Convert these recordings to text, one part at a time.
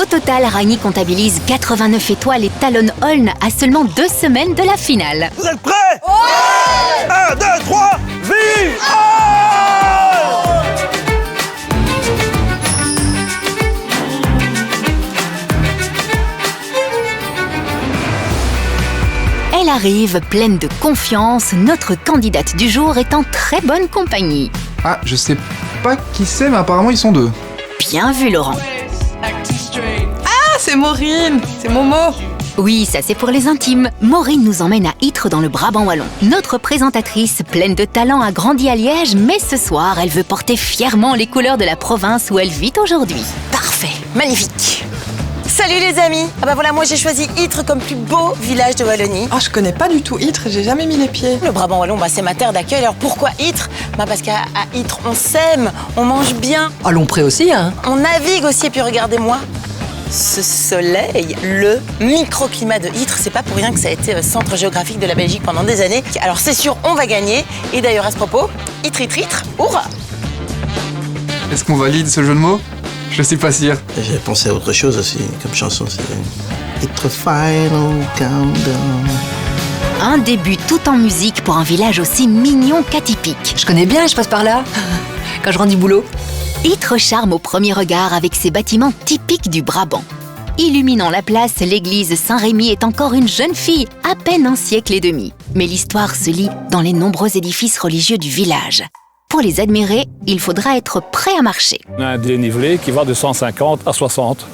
Au total, Ragni comptabilise 89 étoiles et talonne Holm à seulement 2 semaines de la finale. Vous êtes prêts? Ouais! 1, 2, 3, vive! Elle arrive pleine de confiance, notre candidate du jour est en très bonne compagnie. Ah, je sais pas qui c'est, mais apparemment ils sont 2. Bien vu, Laurent. Ah, c'est Maureen, c'est Momo. Oui, ça c'est pour les intimes. Maureen nous emmène à Ytre dans le Brabant wallon. Notre présentatrice, pleine de talent, a grandi à Liège, mais ce soir, elle veut porter fièrement les couleurs de la province où elle vit aujourd'hui. Parfait, magnifique. Salut les amis. Ah bah voilà, moi j'ai choisi Ytre comme plus beau village de Wallonie. Ah, je connais pas du tout Ytre, j'ai jamais mis les pieds. Le Brabant wallon, c'est ma terre d'accueil. Alors pourquoi Ytre? Parce qu'à Ytre, on s'aime, on mange bien. À Lompré aussi, hein. On navigue aussi, et puis regardez-moi. Ce soleil, le microclimat de Ytre, c'est pas pour rien que ça a été centre géographique de la Belgique pendant des années. Alors c'est sûr, on va gagner. Et d'ailleurs, à ce propos, Ytre, Ytre, Ytre, hurrah! Est-ce qu'on valide ce jeu de mots? Je suis pas sûr. J'ai pensé à autre chose aussi, comme chanson, c'est Ytre Final Countdown. Un début tout en musique pour un village aussi mignon qu'atypique. Je connais bien, je passe par là. Quand je rentre du boulot. Ytre charme au premier regard avec ses bâtiments typiques du Brabant. Illuminant la place, l'église Saint-Rémy est encore une jeune fille, à peine un siècle et demi. Mais l'histoire se lit dans les nombreux édifices religieux du village. Pour les admirer, il faudra être prêt à marcher. On a un dénivelé qui va de 150 à 60.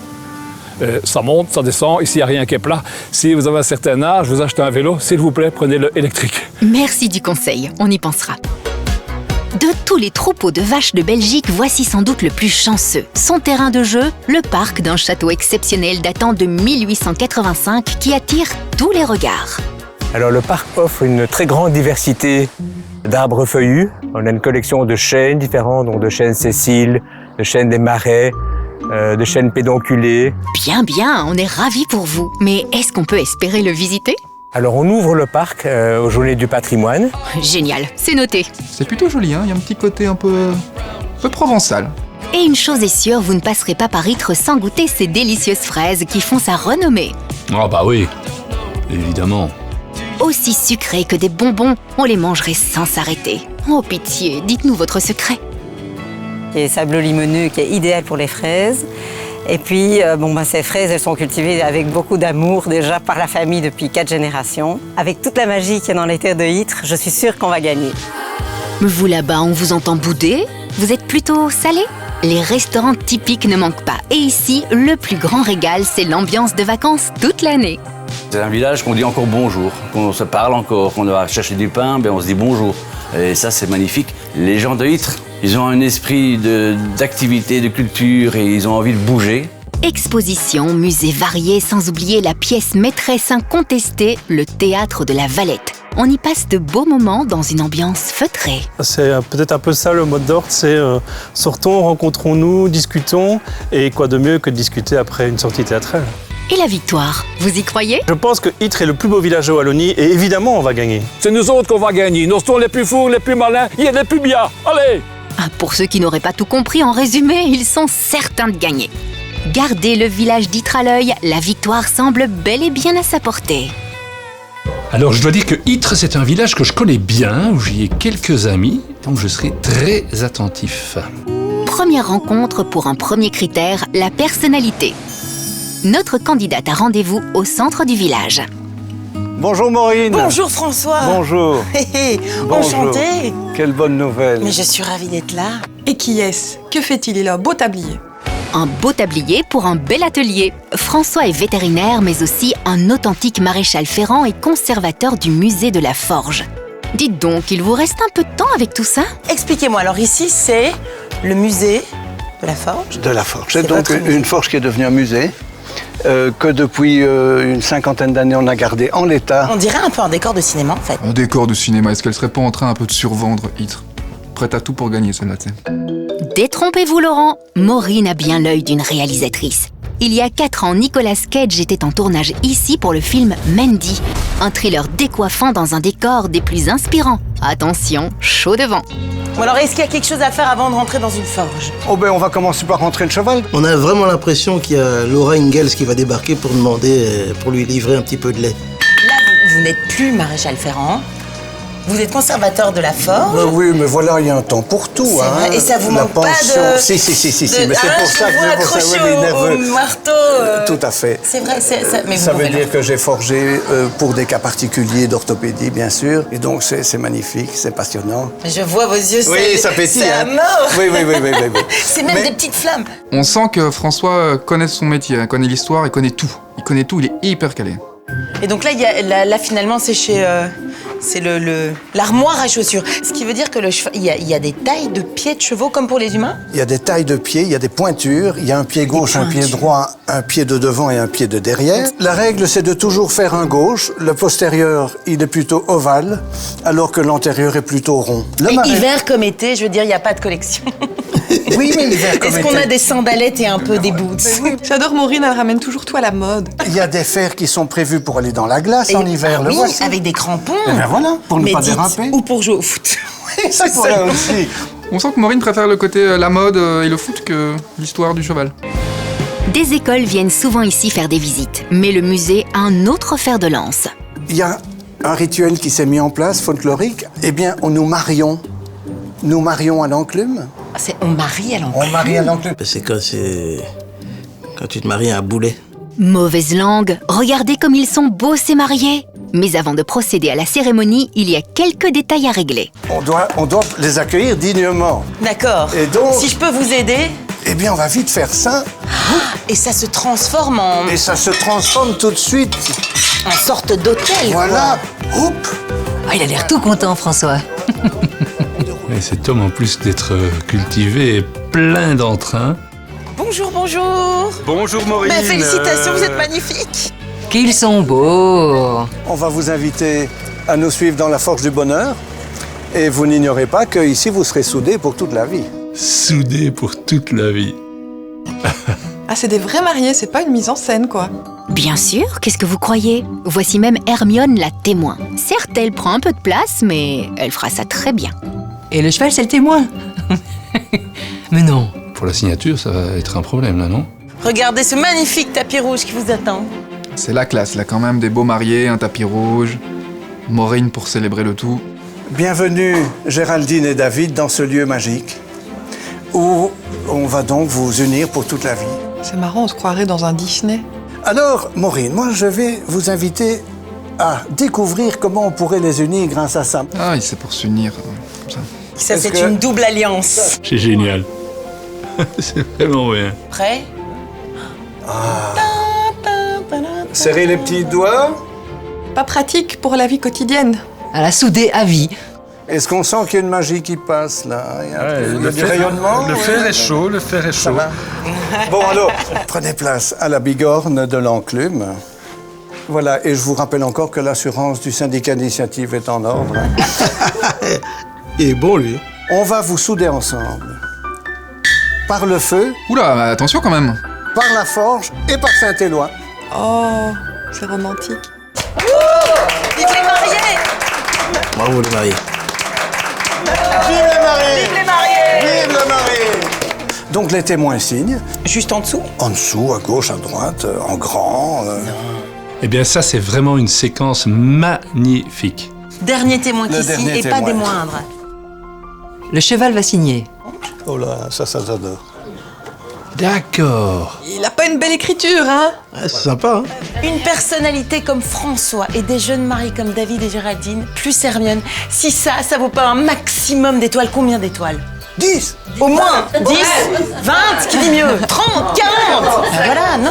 Ça monte, ça descend, ici il n'y a rien qui est plat. Si vous avez un certain âge, vous achetez un vélo, s'il vous plaît, prenez-le électrique. Merci du conseil, on y pensera. De tous les troupeaux de vaches de Belgique, voici sans doute le plus chanceux. Son terrain de jeu, le parc d'un château exceptionnel datant de 1885 qui attire tous les regards. Alors le parc offre une très grande diversité d'arbres feuillus. On a une collection de chênes différents, donc de chênes sessiles, de chênes des marais, de chênes pédonculés. Bien, on est ravis pour vous. Mais est-ce qu'on peut espérer le visiter? Alors on ouvre le parc aux Journées du patrimoine. Génial, c'est noté. C'est plutôt joli, hein. Il y a un petit côté un peu provençal. Et une chose est sûre, vous ne passerez pas par Ytre sans goûter ces délicieuses fraises qui font sa renommée. Ah bah oui, évidemment. Aussi sucrées que des bonbons, on les mangerait sans s'arrêter. Oh pitié, dites-nous votre secret. Il y a sableux limoneux qui est idéal pour les fraises. Et puis, ces fraises, elles sont cultivées avec beaucoup d'amour déjà par la famille depuis 4 générations. Avec toute la magie qu'il y a dans les terres de Ytre, je suis sûre qu'on va gagner. Vous là-bas, on vous entend bouder? Vous êtes plutôt salé? Les restaurants typiques ne manquent pas. Et ici, le plus grand régal, c'est l'ambiance de vacances toute l'année. C'est un village qu'on dit encore bonjour, qu'on se parle encore, qu'on va chercher du pain, on se dit bonjour. Et ça, c'est magnifique. Les gens de Ytre, ils ont un esprit d'activité, de culture et ils ont envie de bouger. Expositions, musées variés, sans oublier la pièce maîtresse incontestée, le théâtre de la Valette. On y passe de beaux moments dans une ambiance feutrée. C'est peut-être un peu ça le mot d'ordre, c'est sortons, rencontrons-nous, discutons, et quoi de mieux que de discuter après une sortie théâtrale. Et la victoire, vous y croyez? Je pense que Ytre est le plus beau village de Wallonie, et évidemment on va gagner. C'est nous autres qu'on va gagner. Nous sommes les plus fous, les plus malins, il y a les plus bien. Allez! Pour ceux qui n'auraient pas tout compris, en résumé, ils sont certains de gagner. Gardez le village d'Ytre à l'œil, la victoire semble bel et bien à sa portée. Alors je dois dire que Ytre, c'est un village que je connais bien, où j'y ai quelques amis, donc je serai très attentif. Première rencontre pour un premier critère, la personnalité. Notre candidate a rendez-vous au centre du village. Bonjour Maureen. Bonjour François. Bonjour. Enchanté. Quelle bonne nouvelle. Mais je suis ravie d'être là. Et qui est-ce? Que fait-il? Il a un beau tablier. Un beau tablier pour un bel atelier. François est vétérinaire, mais aussi un authentique maréchal ferrant et conservateur du musée de la Forge. Dites donc, il vous reste un peu de temps avec tout ça? Expliquez-moi, alors ici c'est le musée de la Forge? De la Forge. C'est donc une forge qui est devenue un musée. Que depuis une 50aine d'années on a gardé en l'état. On dirait un peu un décor de cinéma en fait. Un décor de cinéma, est-ce qu'elle serait pas en train un peu de survendre Ytre? Prête à tout pour gagner celle-là, tu sais. Détrompez-vous Laurent, Maureen a bien l'œil d'une réalisatrice. Il y a 4 ans, Nicolas Cage était en tournage ici pour le film Mandy, un thriller décoiffant dans un décor des plus inspirants. Attention, chaud devant. Bon alors, est-ce qu'il y a quelque chose à faire avant de rentrer dans une forge? Oh ben on va commencer par rentrer le cheval. On a vraiment l'impression qu'il y a Laura Ingalls qui va débarquer pour demander, pour lui livrer un petit peu de lait. Là, vous n'êtes plus maréchal Ferrand. Vous êtes conservateur de la forge. Ben oui, mais voilà, il y a un temps pour tout. C'est hein. vrai. Et ça vous La manque pas pension. de... Si, mais c'est pour ça que vous c'est pour ça, accroché oui, mais au nerveux. marteau. Tout à fait. C'est vrai, mais Ça vous veut pouvez dire que j'ai forgé pour des cas particuliers d'orthopédie, bien sûr. Et donc, c'est magnifique, c'est passionnant. Je vois vos yeux, Oui, ça pétille. c'est à hein. mort. Oui. C'est même des petites flammes. On sent que François connaît son métier, hein, connaît l'histoire, il connaît tout. Il connaît tout, il est hyper calé. Et donc là, là finalement, c'est chez... c'est l'armoire à chaussures. Ce qui veut dire que le cheval, il y a des tailles de pieds de chevaux comme pour les humains? Il y a des tailles de pieds, il y a des pointures, il y a un pied gauche, un pied droit, un pied de devant et un pied de derrière. La règle, c'est de toujours faire un gauche. Le postérieur, il est plutôt ovale, alors que l'antérieur est plutôt rond. Hiver comme été, je veux dire, il n'y a pas de collection. Oui, mais l'hiver comme Est-ce été. qu'on a des sandalettes et un peu des boots? J'adore Maureen, elle ramène toujours tout à la mode. Il y a des fers qui sont prévus pour aller dans la glace en hiver, le oui, voici. avec des crampons. Et ben voilà, pour ne Mais pas dites, déraper. ou pour jouer au foot. Ça pourrait aussi. On sent que Maureen préfère le côté la mode et le foot que l'histoire du cheval. Des écoles viennent souvent ici faire des visites, mais le musée a un autre fer de lance. Il y a un rituel qui s'est mis en place, folklorique. Eh bien, nous marions à l'enclume. On marie à l'enclume. On marie à l'enclume. C'est quand tu te maries à un boulet. Mauvaise langue, regardez comme ils sont beaux ces mariés. Mais avant de procéder à la cérémonie, il y a quelques détails à régler. On doit les accueillir dignement. D'accord. Et donc... Si je peux vous aider? Eh bien, on va vite faire ça. Et ça se transforme en... Et ça se transforme tout de suite. En sorte d'hôtel. Voilà. Hop. Ah, il a l'air tout content, François. Et cet homme, en plus d'être cultivé, est plein d'entrain. Bonjour. Bonjour Maureen. Félicitations, vous êtes magnifique. Qu'ils sont beaux. On va vous inviter à nous suivre dans la Forge du Bonheur. Et vous n'ignorez pas qu'ici, vous serez soudés pour toute la vie. Soudés pour toute la vie. Ah, c'est des vrais mariés, c'est pas une mise en scène, quoi. Bien sûr, qu'est-ce que vous croyez? Voici même Hermione la témoin. Certes, elle prend un peu de place, mais elle fera ça très bien. Et le cheval, c'est le témoin. Mais non. Pour la signature, ça va être un problème, là, non? Regardez ce magnifique tapis rouge qui vous attend. C'est la classe, là, quand même, des beaux mariés, un tapis rouge, Maureen pour célébrer le tout. Bienvenue, Géraldine et David, dans ce lieu magique, où on va donc vous unir pour toute la vie. C'est marrant, on se croirait dans un Disney. Alors, Maureen, moi, je vais vous inviter à découvrir comment on pourrait les unir grâce à ça. Ah, c'est pour s'unir, comme ça. Ça, c'est une double alliance. C'est génial. C'est vraiment bien. Prêt? Serrez les petits doigts. Pas pratique pour la vie quotidienne. À la soudée à vie. Est-ce qu'on sent qu'il y a une magie qui passe, là? Il y a du fer, rayonnement? le fer est chaud, le fer est Ça chaud. va? Bon, alors, prenez place à la bigorne de l'enclume. Voilà, et je vous rappelle encore que l'assurance du syndicat d'initiative est en ordre. Il est bon, lui. On va vous souder ensemble. Par le feu, Oula, bah, attention quand même. par la forge et par Saint-Éloi. Oh, c'est romantique. Vive les mariés! Bravo, les mariés. Vive les mariés! Vive les mariés! Vive le marié! Donc les témoins signent. Juste en dessous? En dessous, à gauche, à droite, en grand. Eh bien, ça, c'est vraiment une séquence magnifique. Dernier témoin qui signe et pas des moindres. Le cheval va signer. Oh là, ça j'adore. D'accord. Il a pas une belle écriture, hein? Ouais, c'est sympa, hein? Une personnalité comme François et des jeunes maris comme David et Géraldine, plus Hermione, si ça vaut pas un maximum d'étoiles, combien d'étoiles? 10! Au moins 10, 20, qui dit mieux? 30, 40! Voilà, non.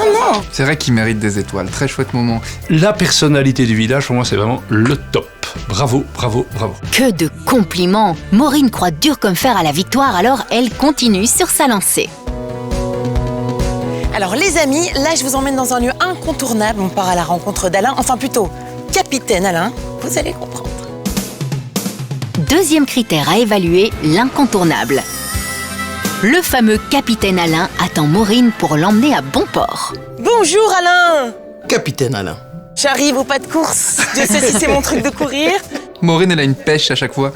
C'est vrai qu'il mérite des étoiles, très chouette moment. La personnalité du village, pour moi, c'est vraiment le top. Bravo, bravo, bravo. Que de compliments! Maureen croit dur comme fer à la victoire, alors elle continue sur sa lancée. Alors les amis, là je vous emmène dans un lieu incontournable. On part à la rencontre d'Alain, enfin plutôt Capitaine Alain, vous allez comprendre. Deuxième critère à évaluer, l'incontournable. Le fameux Capitaine Alain attend Maureen pour l'emmener à bon port. Bonjour Alain! Capitaine Alain. J'arrive au pas de course. Dieu sait si c'est mon truc de courir. Maureen, elle a une pêche à chaque fois.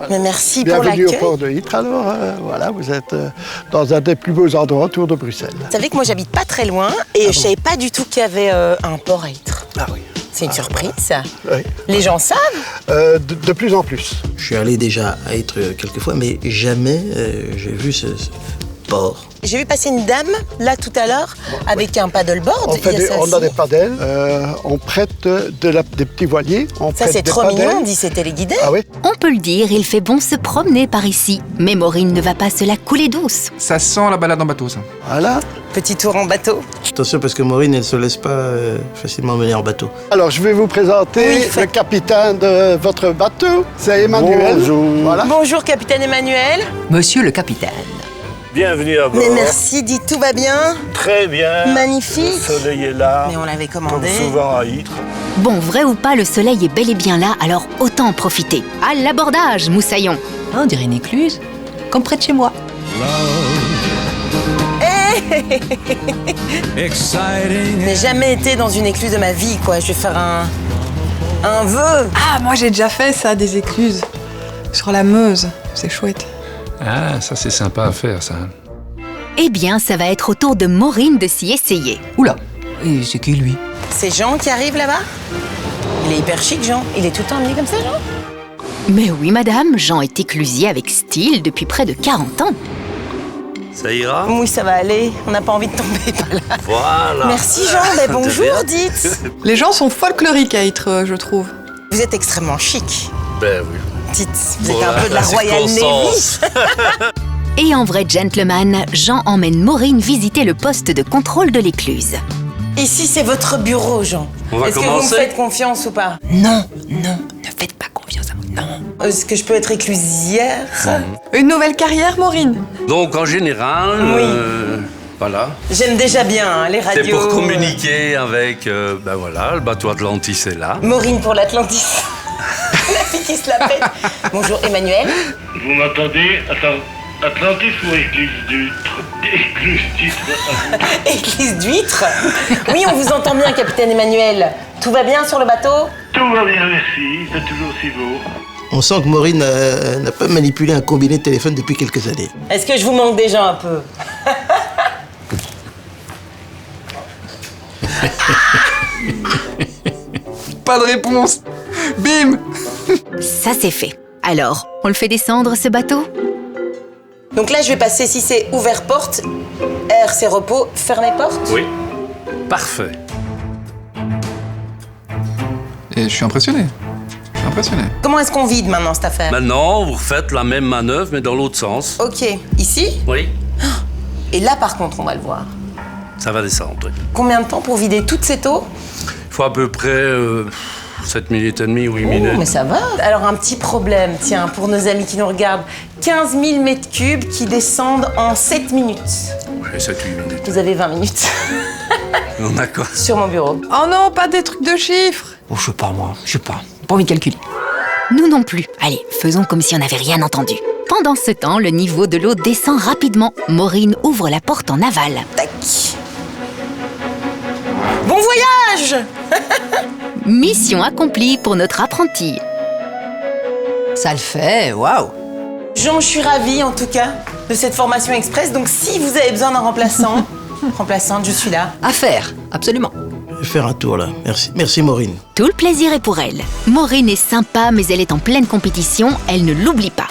Mais merci pour l'accueil. Bienvenue au port de Ytre. Alors, voilà, vous êtes dans un des plus beaux endroits autour de Bruxelles. Vous savez que moi, j'habite pas très loin et je savais pas du tout qu'il y avait un port à Ytre. Ah oui. C'est une surprise, ça. Oui. Les gens savent. De plus en plus. Je suis allé déjà à Ytre quelques fois, mais jamais j'ai vu ce port. J'ai vu passer une dame, là, tout à l'heure, avec un paddleboard. On a des paddles, on prête des petits voiliers. Ça, c'est trop mignon, on dit c'est téléguidé. Ah oui. On peut le dire, il fait bon se promener par ici. Mais Maureen ne va pas se la couler douce. Ça sent la balade en bateau, ça. Voilà. Petit tour en bateau. Attention, parce que Maureen, elle se laisse pas facilement mener en bateau. Alors, je vais vous présenter le capitaine de votre bateau. C'est Emmanuel. Bonjour. Voilà. Bonjour, capitaine Emmanuel. Monsieur le capitaine. Bienvenue à bord. Mais merci, dites, tout va bien? Très bien. Magnifique. Le soleil est là. Mais on l'avait commandé. Comme souvent à Ytre. Bon, vrai ou pas, le soleil est bel et bien là, alors autant en profiter. À l'abordage, moussaillon. On dirait une écluse, comme près de chez moi. Je n'ai jamais été dans une écluse de ma vie, quoi. Je vais faire un vœu. Ah, moi j'ai déjà fait ça, des écluses. Sur la Meuse, c'est chouette. Ah, ça c'est sympa à faire, ça. Eh bien, ça va être au tour de Maureen de s'y essayer. Oula, et c'est qui lui? C'est Jean qui arrive là-bas? Il est hyper chic, Jean. Il est tout le temps habillé comme ça, Jean? Mais oui, madame, Jean est éclusier avec style depuis près de 40 ans. Ça ira? Oui, ça va aller. On n'a pas envie de tomber par là. Voilà. Merci, Jean. Mais bonjour, dites. Les gens sont folkloriques à Ytre, je trouve. Vous êtes extrêmement chic. Ben oui. Dites, vous êtes un peu de la Royal Navy. Et en vrai gentleman, Jean emmène Maureen visiter le poste de contrôle de l'écluse. Ici, c'est votre bureau, Jean. On va Est-ce que vous me commencer? faites confiance ou pas? Non, non, ne faites pas confiance à moi, non. Est-ce que je peux être éclusière? Une nouvelle carrière, Maureen? Donc en général, Oui. voilà. J'aime déjà bien hein, les radios. C'est pour communiquer avec, ben voilà, le bateau Atlantis est là. Maureen pour l'Atlantis. La fille qui se la pète. Bonjour Emmanuel. Vous m'entendez? Attends, Atlantis ou écluse d'huître? Écluse d'huître. Église d'huître. Oui, on vous entend bien, capitaine Emmanuel. Tout va bien sur le bateau? Tout va bien, merci. C'est toujours si beau. On sent que Maureen n'a pas manipulé un combiné de téléphone depuis quelques années. Est-ce que je vous manque déjà un peu? Pas de réponse. Bim. Ça, c'est fait. Alors, on le fait descendre, ce bateau? Donc là, je vais passer, si c'est ouvert porte, R c'est repos, fermé porte. Oui. Parfait. Et je suis impressionné. Comment est-ce qu'on vide maintenant cette affaire? Maintenant, vous refaites la même manœuvre, mais dans l'autre sens. Ok, ici? Oui. Et là, par contre, on va le voir. Ça va descendre, oui. Combien de temps pour vider toute cette eau? Il faut à peu près 7 minutes et demie, 8 Oh, minutes. mais ça va. Alors, un petit problème, tiens, pour nos amis qui nous regardent. 15 000 mètres cubes qui descendent en 7 minutes. Oui, 7-8 minutes. Vous avez 20 minutes. On a quoi? Sur mon bureau. Oh non, pas des trucs de chiffres. Oh, je sais pas, moi, je sais pas. Pas envie de calculer. Nous non plus. Allez, faisons comme si on n'avait rien entendu. Pendant ce temps, le niveau de l'eau descend rapidement. Maureen ouvre la porte en aval. Tac. Bon voyage! Mission accomplie pour notre apprenti. Ça le fait, waouh. Jean, je suis ravie en tout cas de cette formation express. Donc si vous avez besoin d'un remplaçant, remplaçante, je suis là. À faire, absolument. Je vais faire un tour là. Merci. Merci Maureen. Tout le plaisir est pour elle. Maureen est sympa, mais elle est en pleine compétition. Elle ne l'oublie pas.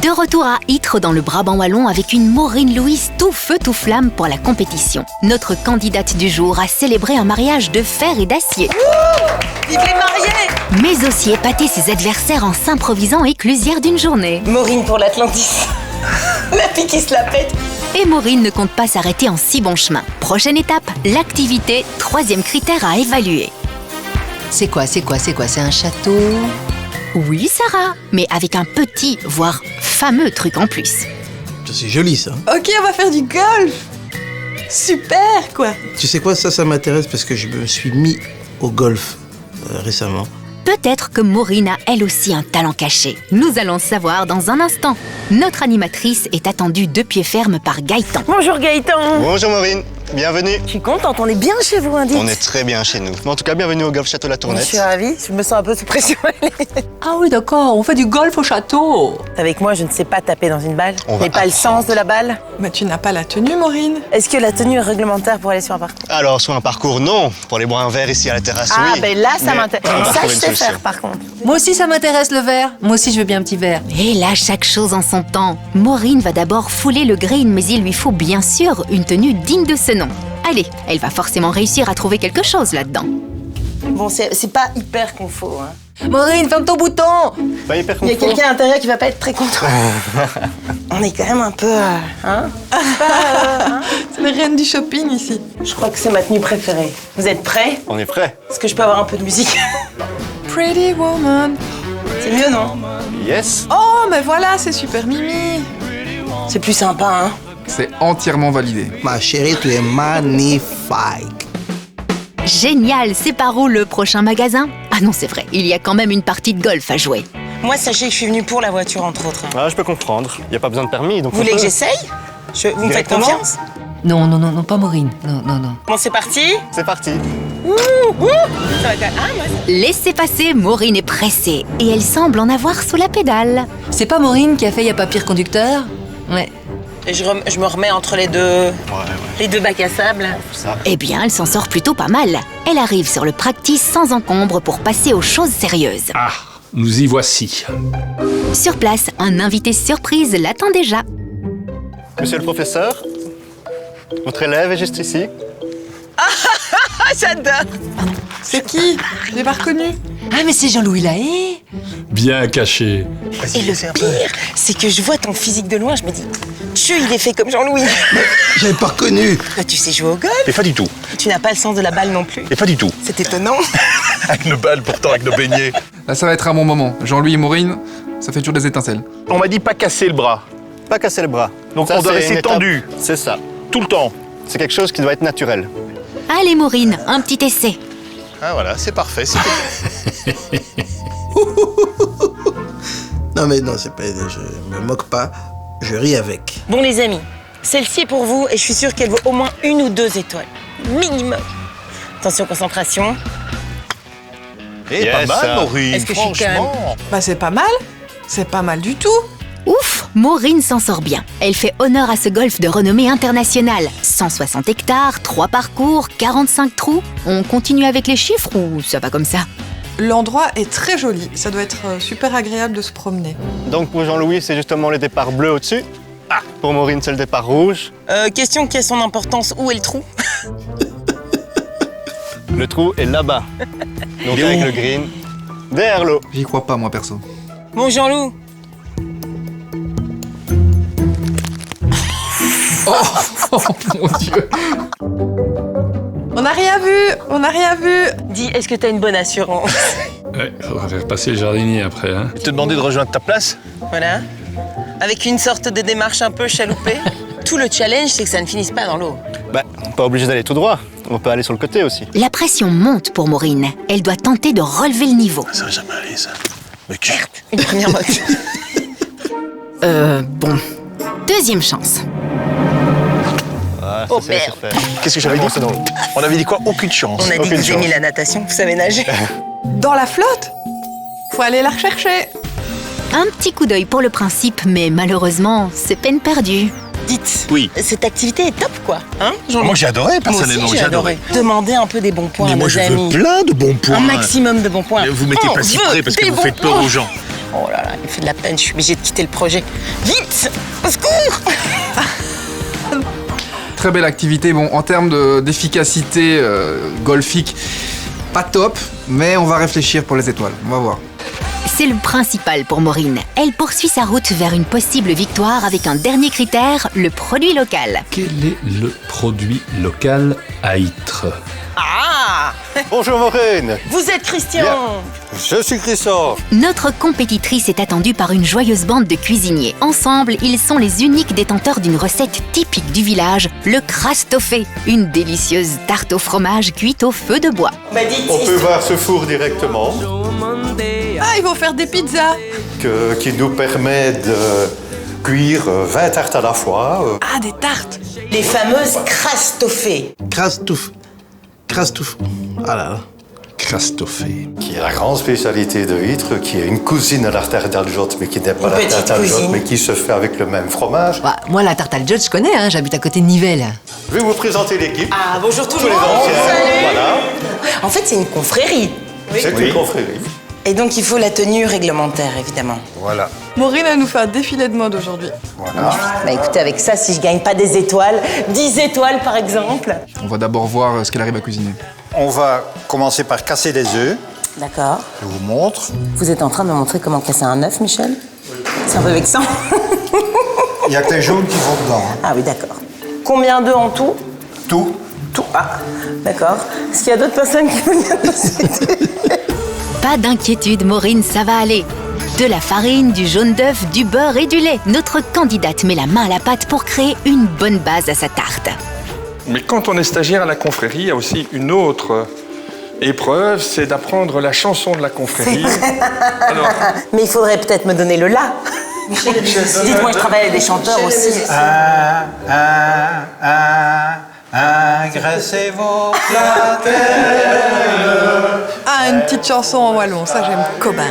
De retour à Ytre dans le Brabant wallon avec une Maureen Louise tout feu tout flamme pour la compétition. Notre candidate du jour a célébré un mariage de fer et d'acier. Vive les mariés! Mais aussi épaté ses adversaires en s'improvisant éclusière d'une journée. Maureen pour l'Atlantis. La fille qui se la pète. Et Maureen ne compte pas s'arrêter en si bon chemin. Prochaine étape, l'activité, 3e critère à évaluer. C'est quoi? C'est un château? Oui, Sarah, mais avec un petit, voire fameux truc en plus. C'est joli ça. Ok, on va faire du golf. Super, quoi. Tu sais quoi, ça m'intéresse parce que je me suis mis au golf récemment. Peut-être que Maureen a elle aussi un talent caché. Nous allons le savoir dans un instant. Notre animatrice est attendue de pied ferme par Gaëtan. Bonjour Gaëtan. Bonjour Maureen, bienvenue. Je suis contente, on est bien chez vous, indique. On est très bien chez nous. En tout cas, bienvenue au Golf Château La Tournette. Je suis ravie, je me sens un peu sous pression. Ah oui, d'accord, on fait du golf au château. Avec moi, je ne sais pas taper dans une balle. On Je n'ai va pas le sens de la balle. Mais tu n'as pas la tenue, Maureen. Est-ce que la tenue est réglementaire pour aller sur un parcours? Alors, sur un parcours, non. Pour les bois verts ici à la terrasse, Ah, oui. ben là, ça Mais m'intéresse. on va Ça, trouver je une sais solution. faire, par contre. Moi aussi, ça m'intéresse le verre. Moi aussi, je veux bien un petit verre. Et là, chaque chose en son temps. Maureen va d'abord fouler le green, mais il lui faut bien sûr une tenue digne de ce nom. Allez, elle va forcément réussir à trouver quelque chose là-dedans. Bon, c'est pas hyper confort. Hein. Maureen, ferme ton bouton. Pas hyper Il y a confort. quelqu'un à l'intérieur qui va pas être très content. On est quand même un peu... hein? C'est les reines du shopping ici. Je crois que c'est ma tenue préférée. Vous êtes prêts? On est prêts. Est-ce que je peux avoir un peu de musique? Pretty woman. C'est mieux, non? Yes. Oh, mais voilà, c'est super mimi. C'est plus sympa, hein? C'est entièrement validé. Ma chérie, tu es magnifique. Génial, c'est par où le prochain magasin? Ah non, c'est vrai, il y a quand même une partie de golf à jouer. Moi, sachez que je suis venue pour la voiture, entre autres. Ah, je peux comprendre. Il n'y a pas besoin de permis, donc Vous voulez que j'essaye? Vous me faites Directement? confiance? Non, non, non, non, pas Maureen. Non, non, non. Bon, c'est parti? C'est parti. Ça va quand même... Ah, moi, Laissez passer, Maureen est pressée et elle semble en avoir sous la pédale. C'est pas Maureen qui a fait Y a pas pire conducteur? Ouais. Et je me remets entre les deux bacs à sable. Eh bien, elle s'en sort plutôt pas mal. Elle arrive sur le practice sans encombre pour passer aux choses sérieuses. Ah, nous y voici. Sur place, un invité surprise l'attend déjà. Monsieur le professeur, votre élève est juste ici. Ah, j'adore! C'est qui? Je l'ai pas reconnu. Ah, mais c'est Jean-Louis Lahaye. Bien caché. Et le pire, c'est que je vois ton physique de loin, je me dis, il est fait comme Jean-Louis. J'avais pas reconnu. Toi, tu sais jouer au golf? Et pas du tout. Tu n'as pas le sens de la balle non plus. Et pas du tout. C'est étonnant. Avec nos balles, pourtant, avec nos beignets. Là, ça va être un bon moment. Jean-Louis et Maureen, ça fait toujours des étincelles. On m'a dit pas casser le bras. Pas casser le bras. Donc Ça, on doit c'est rester une étape. tendu. C'est ça. Tout le temps. C'est quelque chose qui doit être naturel. Allez, Maureen, un petit essai. Ah voilà, c'est parfait. Non mais non, c'est pas. Je me moque pas. Je ris avec. Bon, les amis, celle-ci est pour vous et je suis sûre qu'elle vaut au moins 1 ou 2 étoiles. Minimum. Attention, concentration. Et pas mal, Maureen. Est-ce que je suis quand même... franchement. Bah, c'est pas mal. C'est pas mal du tout. Ouf, Maureen s'en sort bien. Elle fait honneur à ce golf de renommée internationale. 160 hectares, 3 parcours, 45 trous. On continue avec les chiffres ou ça va comme ça? L'endroit est très joli. Ça doit être super agréable de se promener. Donc pour Jean-Louis, c'est justement le départ bleu au-dessus. Ah, pour Maureen, c'est le départ rouge. Question qui a son importance, où est le trou? Le trou est là-bas. Donc Il est avec où? le green, derrière l'eau. J'y crois pas, moi, perso. Bon, Jean-Loup. Oh mon Dieu. On n'a rien vu. On n'a rien vu. Dis, est-ce que t'as une bonne assurance? Ouais, faudra faire passer le jardinier après, hein. Je te demandais de rejoindre ta place. Voilà. Avec une sorte de démarche un peu chaloupée. Tout le challenge, c'est que ça ne finisse pas dans l'eau. Bah, pas obligé d'aller tout droit. On peut aller sur le côté aussi. La pression monte pour Maureen. Elle doit tenter de relever le niveau. Ça va jamais aller, ça. Mais qui? Une première motte. Bon. Deuxième chance. Ah, ça, Oh, c'est laisser merde. faire. Qu'est-ce que j'avais dit? On avait dit quoi? Aucune chance. On a dit Aucune que vous chance. aimiez la natation, vous savez nager. Dans la flotte. Faut aller la rechercher. Un petit coup d'œil pour le principe, mais malheureusement, c'est peine perdue. Dites, Oui. cette activité est top, quoi. Hein, Jean-Loup? Moi, j'ai adoré, Moi personnellement. aussi, j'ai adoré. Demandez un peu des bons points Mais à moi, nos je veux amis. plein de bons points. Un maximum de bons points. Mais vous mettez On pas si veut près parce que des vous bons faites peur points. aux gens. Oh là là, il fait de la peine, je suis obligée de quitter le projet. Vite! Au secours! Très belle activité. Bon, en termes d'efficacité golfique, pas top, mais on va réfléchir pour les étoiles. On va voir. C'est le principal pour Maureen. Elle poursuit sa route vers une possible victoire avec un dernier critère, le produit local. Quel est le produit local à Ytre? Ah! Bonjour Maureen. Vous êtes Christian! Je suis Christophe. Notre compétitrice est attendue par une joyeuse bande de cuisiniers. Ensemble, ils sont les uniques détenteurs d'une recette typique du village, le krastoffé, une délicieuse tarte au fromage cuite au feu de bois. Bah dites, On peut voir ce four directement. Ah, ils vont faire des pizzas. qui nous permet de cuire 20 tartes à la fois. Ah, des tartes. Les fameuses crastoffées. Crastouf. Ah là là. Crastoffé. Qui est la grande spécialité de Ytre, qui est une cousine à la tarte d'Aljotte, mais qui n'est pas la tarte d'Aljotte, mais qui se fait avec le même fromage. Bah, moi, la tarte Aljotte, je connais, hein, j'habite à côté de Nivelles. Je vais vous présenter l'équipe. Ah, bonjour tout le les monde. anciens, Salut. voilà. En fait, c'est une confrérie. C'est une confrérie. Et donc, il faut la tenue réglementaire, évidemment. Voilà. Maureen, elle nous fait un défilé de mode aujourd'hui. Voilà. Bah écoutez, avec ça, si je gagne pas des étoiles, 10 étoiles par exemple. On va d'abord voir ce qu'elle arrive à cuisiner. On va commencer par casser des œufs. D'accord. Je vous montre. Vous êtes en train de me montrer comment casser un œuf, Michel? C'est un peu vexant. Il n'y a que les jaunes qui vont dedans. Ah oui, d'accord. Combien d'œufs en tout? Tout. Tout. Ah, d'accord. Est-ce qu'il y a d'autres personnes qui veulent bien nous aider? Pas d'inquiétude, Maureen, ça va aller. De la farine, du jaune d'œuf, du beurre et du lait. Notre candidate met la main à la pâte pour créer une bonne base à sa tarte. Mais quand on est stagiaire à la confrérie, il y a aussi une autre épreuve, c'est d'apprendre la chanson de la confrérie. Alors... Mais il faudrait peut-être me donner le la. Dites-moi, je travaille avec des chanteurs aussi. Agressez vos platelles. Ah, une petite chanson en wallon, ça j'aime. Cobain.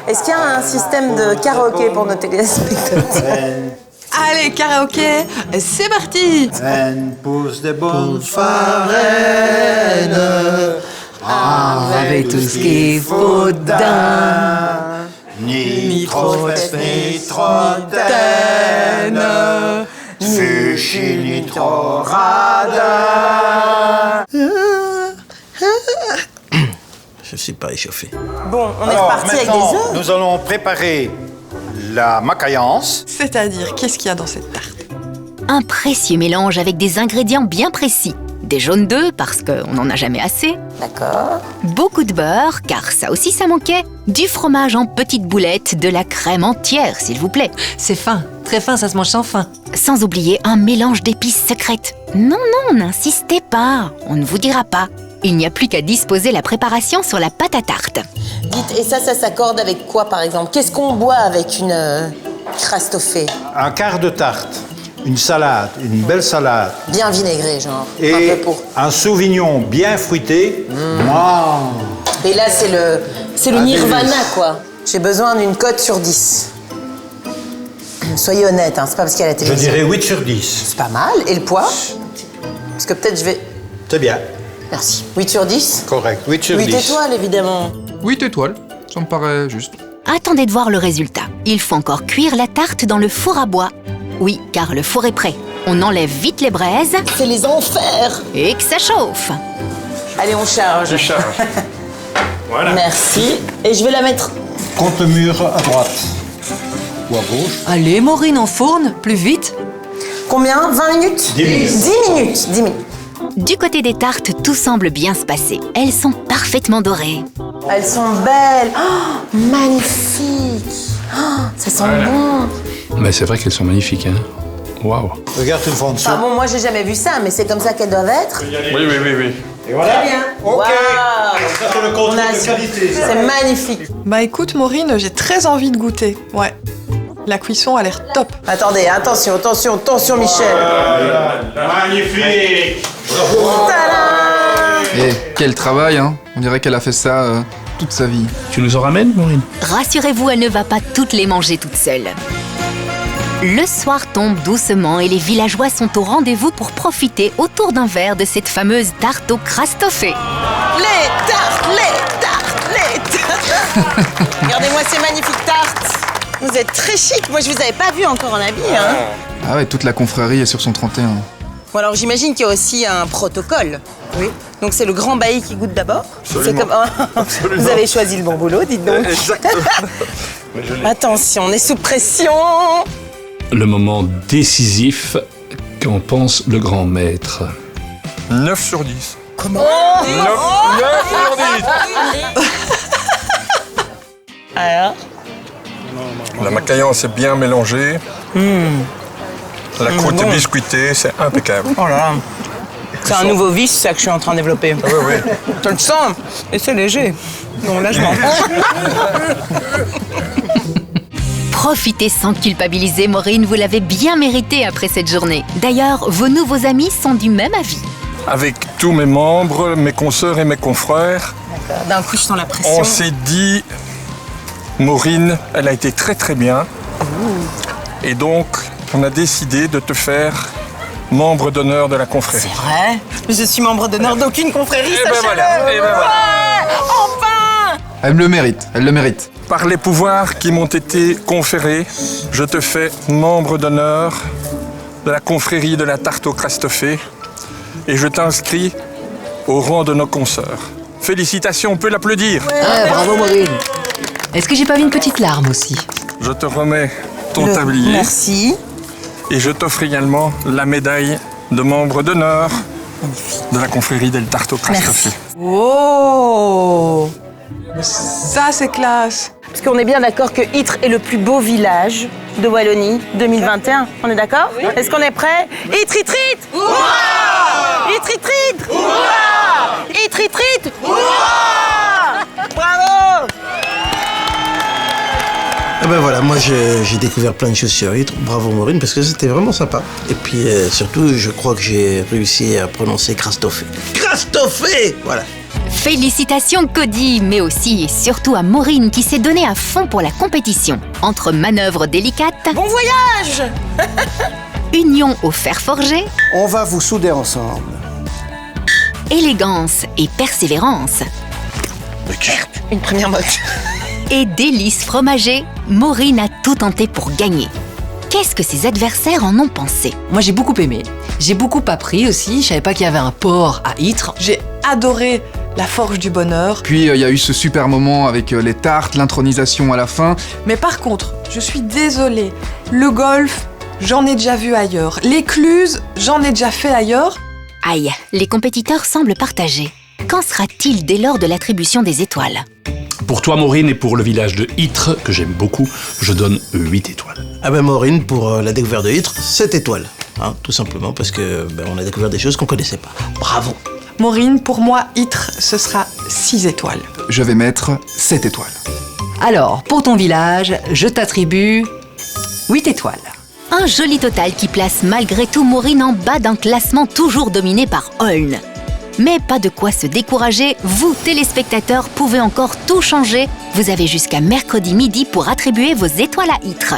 Est-ce qu'il y a un système de karaoké pour nos téléspectateurs? Allez, karaoké, c'est parti. Pousse des bonnes farines. Avec tout ce qu'il faut dedans. Ni trop ni trop taine. Fuchi ni trop radin. Je ne suis pas échauffé. Bon, on est reparti avec des œufs. Nous allons préparer la macaillance. C'est-à-dire, qu'est-ce qu'il y a dans cette tarte? Un précieux mélange avec des ingrédients bien précis. Des jaunes d'œufs, parce qu'on n'en a jamais assez. D'accord. Beaucoup de beurre, car ça aussi ça manquait. Du fromage en petites boulettes, de la crème entière, s'il vous plaît. C'est fin, très fin, ça se mange sans faim. Sans oublier un mélange d'épices secrètes. Non, n'insistez pas, on ne vous dira pas. Il n'y a plus qu'à disposer la préparation sur la pâte à tarte. Dites, et ça s'accorde avec quoi, par exemple? Qu'est-ce qu'on boit avec une crastoffée? Un quart de tarte, une salade, une belle salade. Bien vinaigrée, genre. Et un peu pour... un sauvignon bien fruité. Wow. Et là, c'est le nirvana, quoi. J'ai besoin d'une cote sur 10. Soyez honnête, hein, c'est pas parce qu'il y a la Je télévision. dirais 8 sur 10. C'est pas mal. Et le poids? Parce que peut-être je vais... C'est bien. Merci. 8 sur 10? Correct, 8 sur 10. 8 étoiles, évidemment. 8 étoiles, ça me paraît juste. Attendez de voir le résultat. Il faut encore cuire la tarte dans le four à bois. Oui, car le four est prêt. On enlève vite les braises. C'est les enfers. Et que ça chauffe. Allez, on charge. Je charge. Voilà. Merci. Et je vais la mettre... Contre le mur à droite. Ou à gauche. Allez, Maureen, enfourne, plus vite. Combien? 20 minutes? 10 minutes. 10 minutes. 10 minutes. Du côté des tartes, tout semble bien se passer. Elles sont parfaitement dorées. Elles sont belles. Oh, magnifiques. Oh, ça sent bon. Mais c'est vrai qu'elles sont magnifiques, hein. Waouh. Regarde une fois en dessous. Ah bon, moi j'ai jamais vu ça, mais c'est comme ça qu'elles doivent être. Oui. Et voilà. Très bien. Ok. Wow. Ça, c'est le contrôle de qualité. ça. C'est magnifique. Bah écoute, Maureen, j'ai très envie de goûter. Ouais. La cuisson a l'air top. Attendez, attention, Michel. Magnifique. Tadam! Et quel travail, hein. On dirait qu'elle a fait ça toute sa vie. Tu nous en ramènes, Maureen? Rassurez-vous, elle ne va pas toutes les manger toute seule. Le soir tombe doucement et les villageois sont au rendez-vous pour profiter autour d'un verre de cette fameuse tarte au crastoffé. Les tartes. Regardez-moi ces magnifiques tartes. Vous êtes très chic. Moi, je vous avais pas vu encore en habit. Hein. Ah ouais, toute la confrérie est sur son 31. Bon, alors j'imagine qu'il y a aussi un protocole. Oui. Donc c'est le grand bailli qui goûte d'abord. C'est comme... Vous avez choisi le bon boulot, dites donc. Exactement. Attention, on est sous pression. Le moment décisif qu'en pense le grand maître. 9 sur 10. Comment? 9 sur 10. Alors? La macaillance est bien mélangée. La croûte est biscuitée, c'est impeccable. Oh là là. C'est un nouveau vice, ça, que je suis en train de développer. Oui, oui. Je le sens, et c'est léger. Non, là, je m'en Profitez sans culpabiliser, Maureen, vous l'avez bien mérité après cette journée. D'ailleurs, vos nouveaux amis sont du même avis. Avec tous mes membres, mes consoeurs et mes confrères, D'un coup, je sens la pression. on s'est dit, Maureen, elle a été très très bien. Et donc, on a décidé de te faire membre d'honneur de la confrérie. C'est vrai? Je suis membre d'honneur d'aucune confrérie, Et ben sachez-le. voilà, et ben voilà. Ouais, enfin! Elle le mérite, elle le mérite. Par les pouvoirs qui m'ont été conférés, je te fais membre d'honneur de la confrérie de la tarte au Christophée et je t'inscris au rang de nos consoeurs. Félicitations, on peut l'applaudir. Ah, bravo Maureen. Est-ce que j'ai pas vu une petite larme aussi? Je te remets ton tablier. Merci. Et je t'offre également la médaille de membre d'honneur de la confrérie del Tarte au Christophée. Oh! Ça, c'est classe. Parce qu'on est bien d'accord que Ytre est le plus beau village de Wallonie 2021. On est d'accord? Oui. Est-ce qu'on est prêt? Ytre, Ytre, Ytre! Hurrah! Ytre, Ytre, Ytre! Hurrah! Ytre, Ytre, Ytre! Hurrah! Bravo! Eh ben voilà, moi j'ai découvert plein de choses sur Ytre. Bravo Maureen, parce que c'était vraiment sympa. Et puis surtout, je crois que j'ai réussi à prononcer Christophée. Christophée! Voilà. Félicitations Cody, mais aussi et surtout à Maureen qui s'est donnée à fond pour la compétition. Entre manœuvres délicates, Bon voyage! union au fer forgé, On va vous souder ensemble. élégance et persévérance, Une première motte. et délices fromagées, Maureen a tout tenté pour gagner. Qu'est-ce que ses adversaires en ont pensé? Moi j'ai beaucoup aimé. J'ai beaucoup appris aussi. Je savais pas qu'il y avait un port à Ytre. J'ai adoré la forge du bonheur. Puis il y a eu ce super moment avec les tartes, l'intronisation à la fin. Mais par contre, je suis désolée. Le golf, j'en ai déjà vu ailleurs. L'écluse, j'en ai déjà fait ailleurs. Aïe, les compétiteurs semblent partagés. Qu'en sera-t-il dès lors de l'attribution des étoiles? Pour toi, Maureen, et pour le village de Ytre, que j'aime beaucoup, je donne 8 étoiles. Ah ben Maureen, pour la découverte de Ytre, 7 étoiles. Hein, tout simplement parce que on a découvert des choses qu'on connaissait pas. Bravo. Maureen, pour moi, Ytre, ce sera 6 étoiles. Je vais mettre 7 étoiles. Alors, pour ton village, je t'attribue 8 étoiles. Un joli total qui place malgré tout Maureen en bas d'un classement toujours dominé par Holn. Mais pas de quoi se décourager, vous téléspectateurs pouvez encore tout changer. Vous avez jusqu'à mercredi midi pour attribuer vos étoiles à Ytre.